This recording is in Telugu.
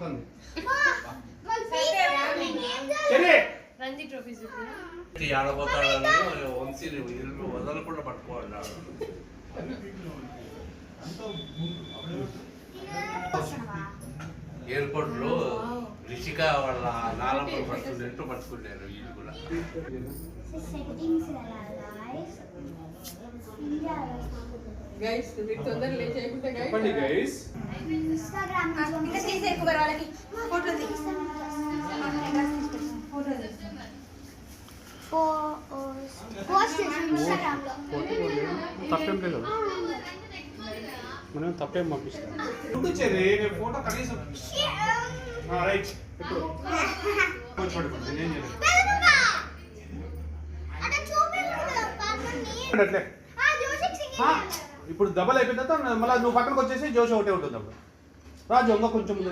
పడుతుంది. రంజీ ట్రోఫీస్ ఆడబోతాడని వంశీ ఇల్లు వదలకుండా పట్టుకోవాలన్నాడు. ఎయిర్పోర్ట్ లో రిషిక వాళ్ళ నాలుగు పట్టుకున్నారు వీళ్ళు కూడా. చెప్పండి గైస్. తప్పేం లేదు, మనం తప్పేం పంపిస్తాం. ఫోటో కనీసం రైట్ ఇప్పుడు కొంచెం పడుకోండి, నేనేం చేయలేదు. ఇప్పుడు డబల్ అయిపోయిన తర్వాత మళ్ళీ నువ్వు పక్కనకి వచ్చేసి జోష్ ఒకటే ఉంటుంది. అప్పుడు రాజు ఇంకా కొంచెం ముందు